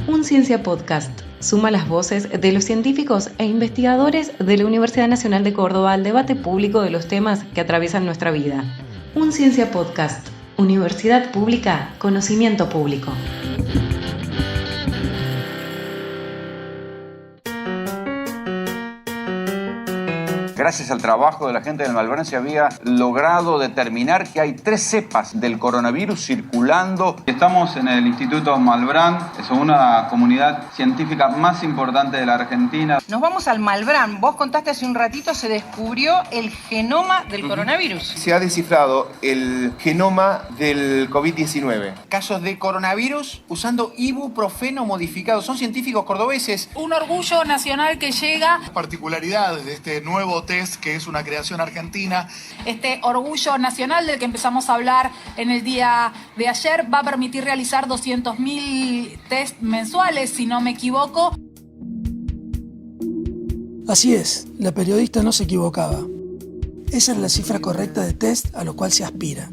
Un Ciencia Podcast suma las voces de los científicos e investigadores de la Universidad Nacional de Córdoba al debate público de los temas que atraviesan nuestra vida. Un Ciencia Podcast. Universidad Pública, conocimiento público. Gracias al trabajo de la gente del Malbrán se había logrado determinar que hay 3 cepas del coronavirus circulando. Estamos en el Instituto Malbrán, es una comunidad científica más importante de la Argentina. Nos vamos al Malbrán. Vos contaste hace un ratito, se descubrió el genoma del coronavirus. Se ha descifrado el genoma del COVID-19. Casos de coronavirus usando ibuprofeno modificado. Son científicos cordobeses. Un orgullo nacional que llega. Particularidades de este nuevo test que es una creación argentina. Este orgullo nacional del que empezamos a hablar en el día de ayer va a permitir realizar 200.000 test mensuales, si no me equivoco. Así es, la periodista no se equivocaba. Esa es la cifra correcta de test a lo cual se aspira.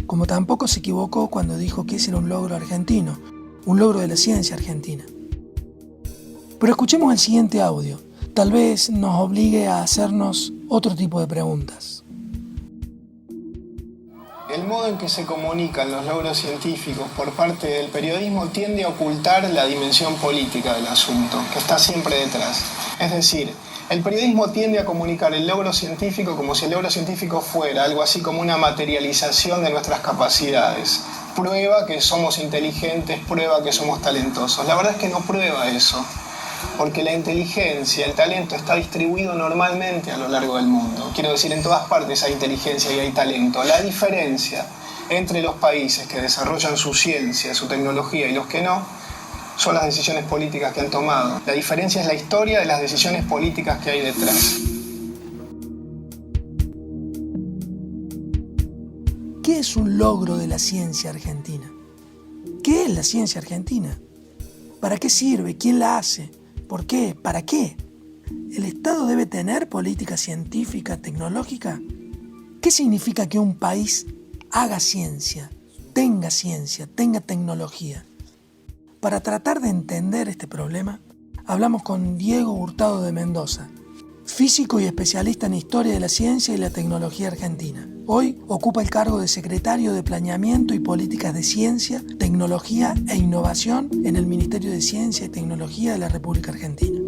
Como tampoco se equivocó cuando dijo que ese era un logro argentino, un logro de la ciencia argentina. Pero escuchemos el siguiente audio. Tal vez nos obligue a hacernos otro tipo de preguntas. El modo en que se comunican los logros científicos por parte del periodismo tiende a ocultar la dimensión política del asunto, que está siempre detrás. Es decir, el periodismo tiende a comunicar el logro científico como si el logro científico fuera algo así como una materialización de nuestras capacidades. Prueba que somos inteligentes, prueba que somos talentosos. La verdad es que no prueba eso. Porque la inteligencia, el talento está distribuido normalmente a lo largo del mundo. Quiero decir, en todas partes hay inteligencia y hay talento. La diferencia entre los países que desarrollan su ciencia, su tecnología y los que no, son las decisiones políticas que han tomado. La diferencia es la historia de las decisiones políticas que hay detrás. ¿Qué es un logro de la ciencia argentina? ¿Qué es la ciencia argentina? ¿Para qué sirve? ¿Quién la hace? ¿Por qué? ¿Para qué? ¿El Estado debe tener política científica, tecnológica? ¿Qué significa que un país haga ciencia, tenga tecnología? Para tratar de entender este problema, hablamos con Diego Hurtado de Mendoza, físico y especialista en historia de la ciencia y la tecnología argentina. Hoy ocupa el cargo de secretario de Planeamiento y Políticas de Ciencia, Tecnología e Innovación en el Ministerio de Ciencia y Tecnología de la República Argentina.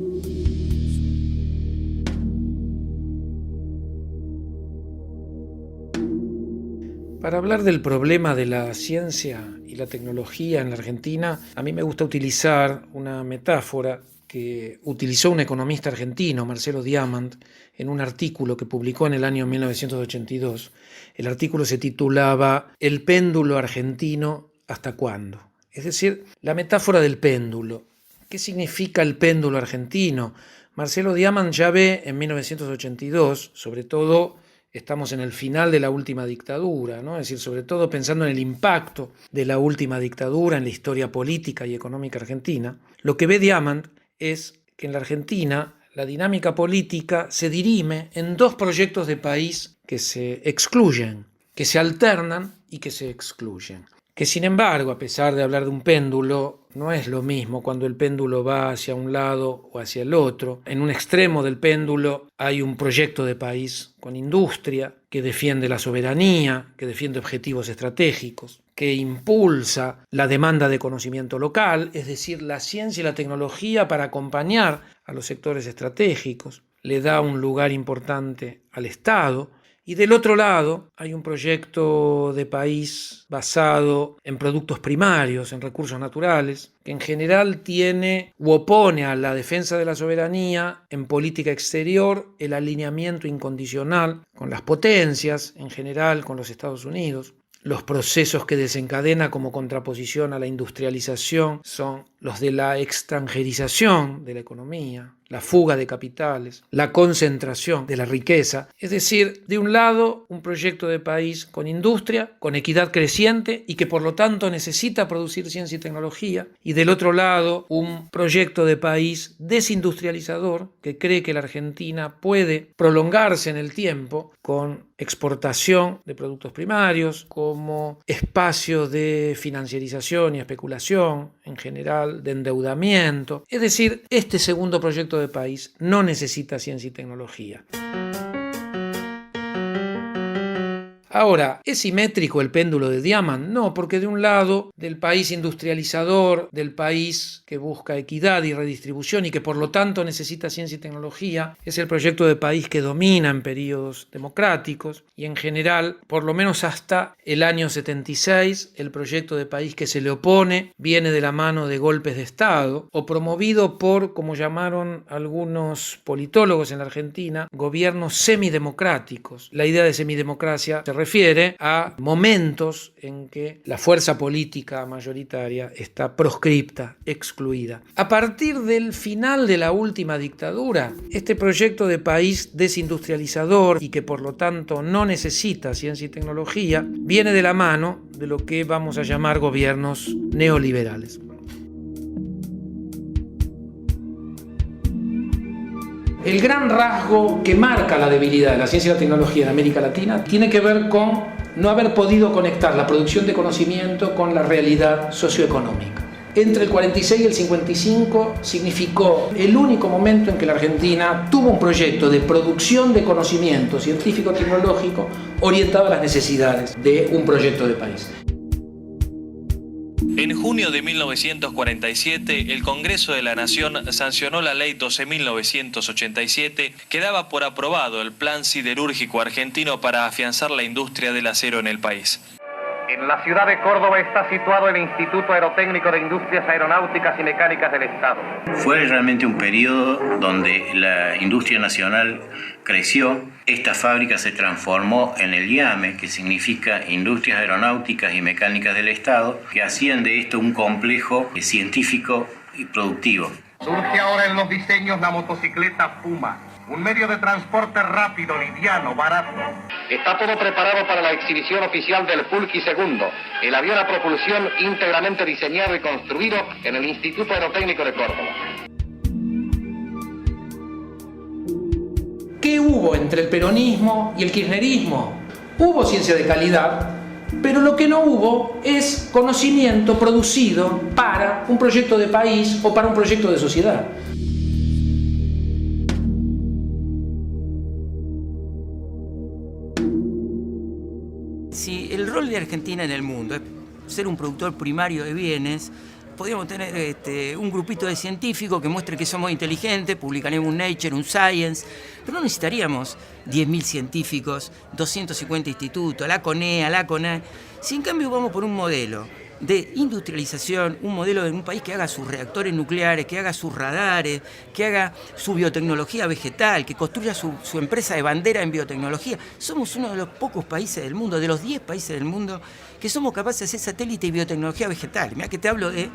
Para hablar del problema de la ciencia y la tecnología en la Argentina, a mí me gusta utilizar una metáfora que utilizó un economista argentino, Marcelo Diamant, en un artículo que publicó en el año 1982. El artículo se titulaba «El péndulo argentino, ¿hasta cuándo?». Es decir, la metáfora del péndulo. ¿Qué significa el péndulo argentino? Marcelo Diamant ya ve en 1982, sobre todo estamos en el final de la última dictadura, ¿no? Es decir, sobre todo pensando en el impacto de la última dictadura en la historia política y económica argentina, lo que ve Diamant es que en la Argentina la dinámica política se dirime en 2 proyectos de país que se excluyen, que se alternan y que se excluyen. Que sin embargo, a pesar de hablar de un péndulo, no es lo mismo cuando el péndulo va hacia un lado o hacia el otro. En un extremo del péndulo hay un proyecto de país con industria que defiende la soberanía, que defiende objetivos estratégicos, que impulsa la demanda de conocimiento local, es decir, la ciencia y la tecnología para acompañar a los sectores estratégicos, le da un lugar importante al Estado. Y del otro lado hay un proyecto de país basado en productos primarios, en recursos naturales, que en general tiene u opone a la defensa de la soberanía en política exterior el alineamiento incondicional con las potencias, en general con los Estados Unidos. Los procesos que desencadena como contraposición a la industrialización son los de la extranjerización de la economía, la fuga de capitales, la concentración de la riqueza. Es decir, de un lado, un proyecto de país con industria, con equidad creciente y que por lo tanto necesita producir ciencia y tecnología, y del otro lado, un proyecto de país desindustrializador que cree que la Argentina puede prolongarse en el tiempo con exportación de productos primarios, como espacio de financiarización y especulación, en general de endeudamiento. Es decir, este segundo proyecto de país no necesita ciencia y tecnología. Ahora, ¿es simétrico el péndulo de Diamant? No, porque de un lado, del país industrializador, del país que busca equidad y redistribución y que por lo tanto necesita ciencia y tecnología, es el proyecto de país que domina en periodos democráticos y en general, por lo menos hasta el año 76, el proyecto de país que se le opone viene de la mano de golpes de Estado o promovido por, como llamaron algunos politólogos en la Argentina, gobiernos semidemocráticos. La idea de semidemocracia se refiere a momentos en que la fuerza política mayoritaria está proscripta, excluida. A partir del final de la última dictadura, este proyecto de país desindustrializador y que por lo tanto no necesita ciencia y tecnología, viene de la mano de lo que vamos a llamar gobiernos neoliberales. El gran rasgo que marca la debilidad de la ciencia y la tecnología en América Latina tiene que ver con no haber podido conectar la producción de conocimiento con la realidad socioeconómica. Entre el 46 y el 55 significó el único momento en que la Argentina tuvo un proyecto de producción de conocimiento científico-tecnológico orientado a las necesidades de un proyecto de país. En junio de 1947, el Congreso de la Nación sancionó la Ley 12.987, que daba por aprobado el Plan Siderúrgico Argentino para afianzar la industria del acero en el país. En la ciudad de Córdoba está situado el Instituto Aerotécnico de Industrias Aeronáuticas y Mecánicas del Estado. Fue realmente un periodo donde la industria nacional creció. Esta fábrica se transformó en el IAME, que significa Industrias Aeronáuticas y Mecánicas del Estado, que hacían de esto un complejo científico y productivo. Surge ahora en los diseños la motocicleta Puma, un medio de transporte rápido, liviano, barato. Está todo preparado para la exhibición oficial del Pulqui II, el avión a propulsión íntegramente diseñado y construido en el Instituto Aerotécnico de Córdoba. ¿Qué hubo entre el peronismo y el kirchnerismo? Hubo ciencia de calidad, pero lo que no hubo es conocimiento producido para un proyecto de país o para un proyecto de sociedad. Si el rol de Argentina en el mundo es ser un productor primario de bienes, podríamos tener un grupito de científicos que muestre que somos inteligentes, publicaremos un Nature, un Science, pero no necesitaríamos 10.000 científicos, 250 institutos, la CONEA, la CONAE. Si en cambio vamos por un modelo de industrialización, un modelo de un país que haga sus reactores nucleares, que haga sus radares, que haga su biotecnología vegetal, que construya su empresa de bandera en biotecnología. Somos uno de los pocos países del mundo, de los 10 países del mundo, que somos capaces de hacer satélite y biotecnología vegetal. Mirá que te hablo de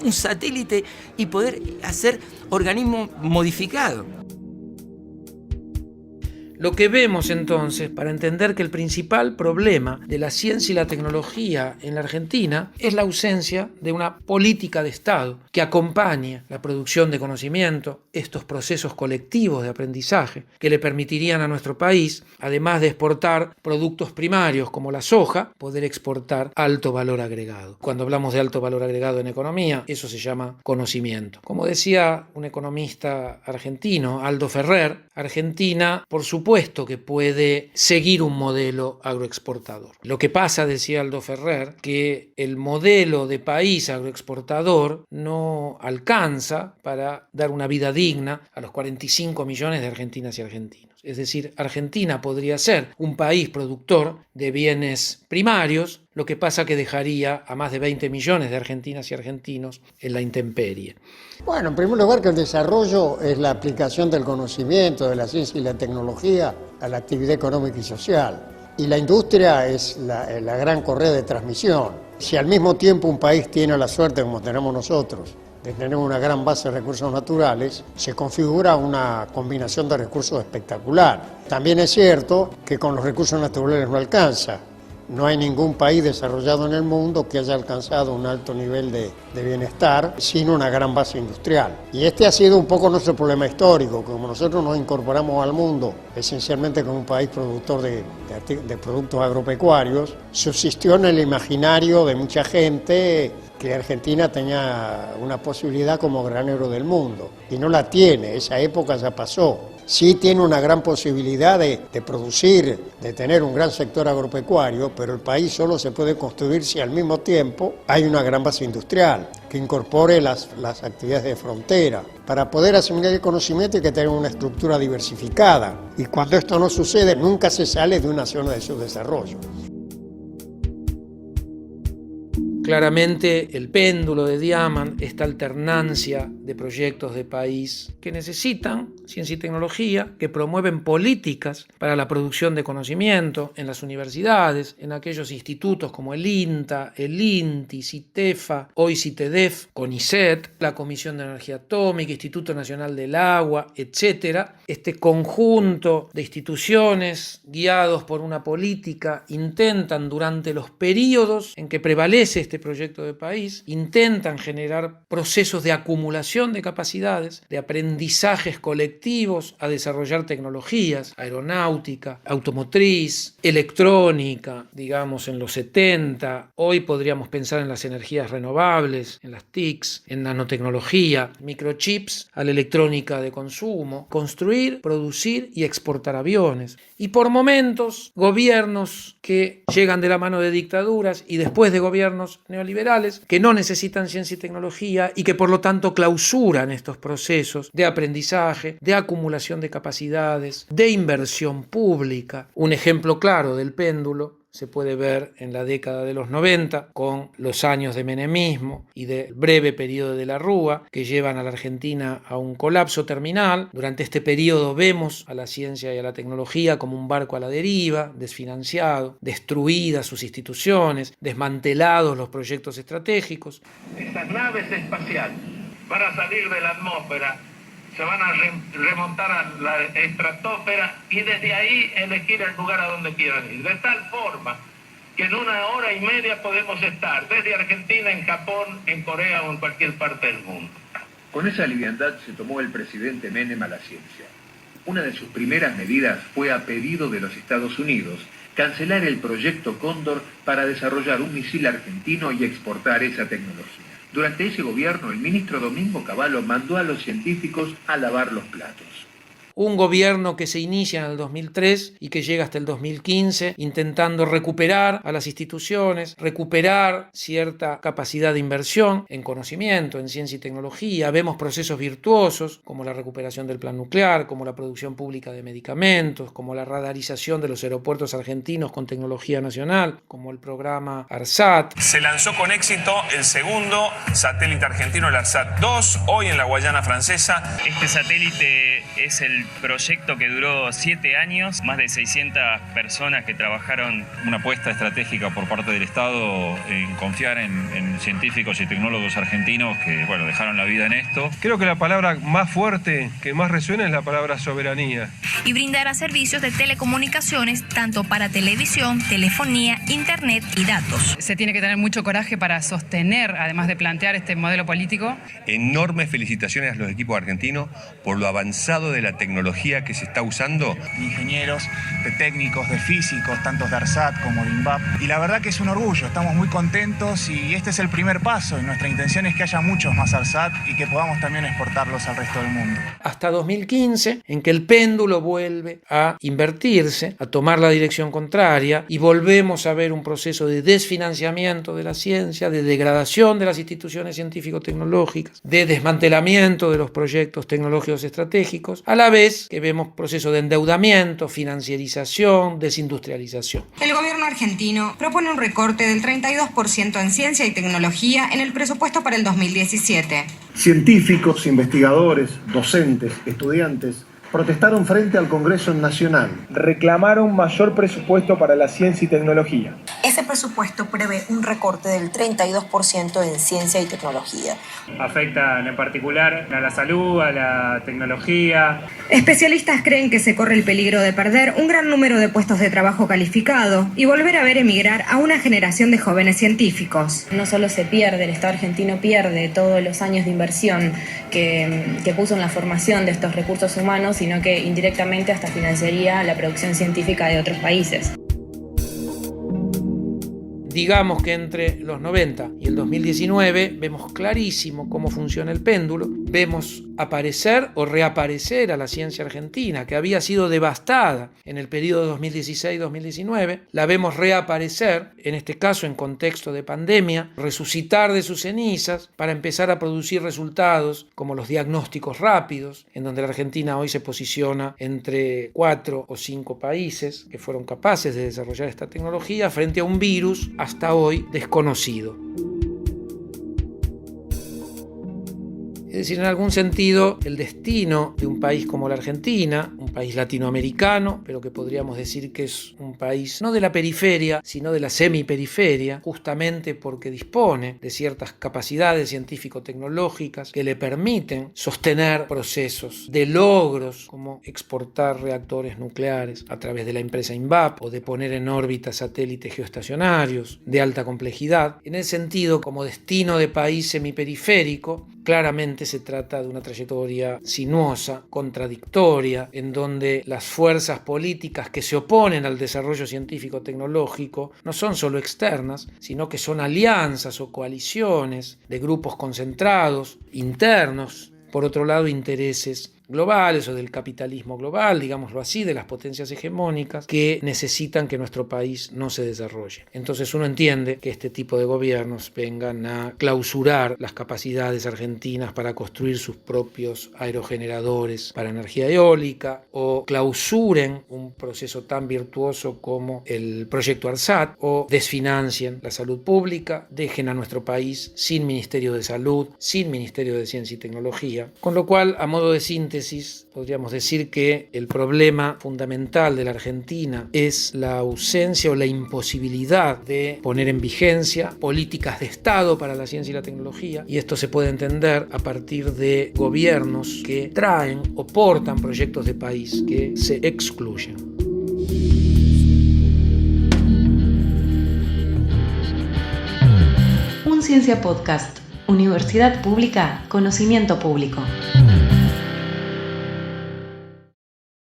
un satélite y poder hacer organismos modificados. Lo que vemos entonces, para entender que el principal problema de la ciencia y la tecnología en la Argentina es la ausencia de una política de Estado que acompañe la producción de conocimiento, estos procesos colectivos de aprendizaje que le permitirían a nuestro país, además de exportar productos primarios como la soja, poder exportar alto valor agregado. Cuando hablamos de alto valor agregado en economía, eso se llama conocimiento. Como decía un economista argentino, Aldo Ferrer, Argentina, por supuesto, que puede seguir un modelo agroexportador. Lo que pasa, decía Aldo Ferrer, que el modelo de país agroexportador no alcanza para dar una vida digna a los 45 millones de argentinas y argentinos. Es decir, Argentina podría ser un país productor de bienes primarios, lo que pasa que dejaría a más de 20 millones de argentinas y argentinos en la intemperie. Bueno, en primer lugar que el desarrollo es la aplicación del conocimiento, de la ciencia y la tecnología a la actividad económica y social. Y la industria es la gran correa de transmisión. Si al mismo tiempo un país tiene la suerte, como tenemos nosotros, de tener una gran base de recursos naturales, se configura una combinación de recursos espectacular. También es cierto que con los recursos naturales no alcanza. No hay ningún país desarrollado en el mundo que haya alcanzado un alto nivel de bienestar sin una gran base industrial. Y este ha sido un poco nuestro problema histórico, como nosotros nos incorporamos al mundo esencialmente como un país productor de productos agropecuarios, subsistió en el imaginario de mucha gente que Argentina tenía una posibilidad como granero del mundo, y no la tiene, esa época ya pasó. Sí tiene una gran posibilidad de producir, de tener un gran sector agropecuario, pero el país solo se puede construir si al mismo tiempo hay una gran base industrial que incorpore las actividades de frontera. Para poder asimilar el conocimiento hay que tener una estructura diversificada, y cuando esto no sucede nunca se sale de una zona de subdesarrollo. Claramente el péndulo de Diamant, esta alternancia de proyectos de país que necesitan ciencia y tecnología, que promueven políticas para la producción de conocimiento en las universidades, en aquellos institutos como el INTA, el INTI, CITEFA, hoy CITEDEF, CONICET, la Comisión de Energía Atómica, Instituto Nacional del Agua, etc. Este conjunto de instituciones guiados por una política intentan durante los periodos en que prevalece este proyecto de país, intentan generar procesos de acumulación de capacidades, de aprendizajes colectivos a desarrollar tecnologías, aeronáutica, automotriz, electrónica, digamos en los 70, hoy podríamos pensar en las energías renovables, en las TICs, en nanotecnología, microchips, a la electrónica de consumo, construir, producir y exportar aviones. Y por momentos, gobiernos que llegan de la mano de dictaduras y después de gobiernos neoliberales que no necesitan ciencia y tecnología y que por lo tanto clausuran estos procesos de aprendizaje, de acumulación de capacidades, de inversión pública. Un ejemplo claro del péndulo se puede ver en la década de los 90 con los años de menemismo y del breve periodo de la Rúa que llevan a la Argentina a un colapso terminal. Durante este periodo vemos a la ciencia y a la tecnología como un barco a la deriva, desfinanciado, destruidas sus instituciones, desmantelados los proyectos estratégicos. Estas naves espaciales van a salir de la atmósfera, se van a remontar a la estratosfera y desde ahí elegir el lugar a donde quieran ir. De tal forma que en 1 hora y media podemos estar desde Argentina, en Japón, en Corea o en cualquier parte del mundo. Con esa liviandad se tomó el presidente Menem a la ciencia. Una de sus primeras medidas fue, a pedido de los Estados Unidos, cancelar el proyecto Cóndor para desarrollar un misil argentino y exportar esa tecnología. Durante ese gobierno, el ministro Domingo Cavallo mandó a los científicos a lavar los platos. Un gobierno que se inicia en el 2003 y que llega hasta el 2015 intentando recuperar a las instituciones, recuperar cierta capacidad de inversión en conocimiento, en ciencia y tecnología. Vemos procesos virtuosos como la recuperación del plan nuclear, como la producción pública de medicamentos, como la radarización de los aeropuertos argentinos con tecnología nacional, como el programa ARSAT. Se lanzó con éxito el segundo satélite argentino, el ARSAT-2, hoy en la Guayana Francesa. Este satélite es el proyecto que duró 7 años, más de 600 personas que trabajaron. Una apuesta estratégica por parte del Estado en confiar en científicos y tecnólogos argentinos que, bueno, dejaron la vida en esto. Creo que la palabra más fuerte, que más resuena, es la palabra soberanía. Y brindará servicios de telecomunicaciones tanto para televisión, telefonía, internet y datos. Se tiene que tener mucho coraje para sostener, además de plantear este modelo político. Enormes felicitaciones a los equipos argentinos por lo avanzado de la tecnología que se está usando. De ingenieros, de técnicos, de físicos, tanto de ARSAT como de INVAP. Y la verdad que es un orgullo, estamos muy contentos y este es el primer paso. Y nuestra intención es que haya muchos más ARSAT y que podamos también exportarlos al resto del mundo. Hasta 2015, en que el péndulo vuelve a invertirse, a tomar la dirección contraria y volvemos a ver un proceso de desfinanciamiento de la ciencia, de degradación de las instituciones científico-tecnológicas, de desmantelamiento de los proyectos tecnológicos estratégicos, a la vez que vemos procesos de endeudamiento, financiarización, desindustrialización. El gobierno argentino propone un recorte del 32% en ciencia y tecnología en el presupuesto para el 2017. Científicos, investigadores, docentes, estudiantes protestaron frente al Congreso Nacional. Reclamaron mayor presupuesto para la ciencia y tecnología. Ese presupuesto prevé un recorte del 32% en ciencia y tecnología. Afectan en particular a la salud, a la tecnología. Especialistas creen que se corre el peligro de perder un gran número de puestos de trabajo calificado y volver a ver emigrar a una generación de jóvenes científicos. No solo se pierde, el Estado argentino pierde todos los años de inversión que puso en la formación de estos recursos humanos, sino que indirectamente hasta financiaría la producción científica de otros países. Digamos que entre los 90 y el 2019 vemos clarísimo cómo funciona el péndulo, vemos aparecer o reaparecer a la ciencia argentina, que había sido devastada en el periodo 2016-2019, la vemos reaparecer, en este caso en contexto de pandemia, resucitar de sus cenizas para empezar a producir resultados como los diagnósticos rápidos, en donde la Argentina hoy se posiciona entre 4 o 5 países que fueron capaces de desarrollar esta tecnología frente a un virus hasta hoy desconocido. Es decir, en algún sentido, el destino de un país como la Argentina, un país latinoamericano, pero que podríamos decir que es un país no de la periferia, sino de la semiperiferia, justamente porque dispone de ciertas capacidades científico-tecnológicas que le permiten sostener procesos de logros, como exportar reactores nucleares a través de la empresa INVAP o de poner en órbita satélites geoestacionarios de alta complejidad. En ese sentido, como destino de país semiperiférico, claramente se trata de una trayectoria sinuosa, contradictoria, en donde las fuerzas políticas que se oponen al desarrollo científico-tecnológico no son solo externas, sino que son alianzas o coaliciones de grupos concentrados, internos, por otro lado intereses globales o del capitalismo global, digámoslo así, de las potencias hegemónicas que necesitan que nuestro país no se desarrolle. Entonces uno entiende que este tipo de gobiernos vengan a clausurar las capacidades argentinas para construir sus propios aerogeneradores para energía eólica o clausuren un proceso tan virtuoso como el proyecto ARSAT o desfinancien la salud pública, dejen a nuestro país sin Ministerio de Salud, sin Ministerio de Ciencia y Tecnología, con lo cual, a modo de síntesis, podríamos decir que el problema fundamental de la Argentina es la ausencia o la imposibilidad de poner en vigencia políticas de Estado para la ciencia y la tecnología, y esto se puede entender a partir de gobiernos que traen o portan proyectos de país que se excluyen. Un Ciencia Podcast. Universidad Pública, conocimiento público.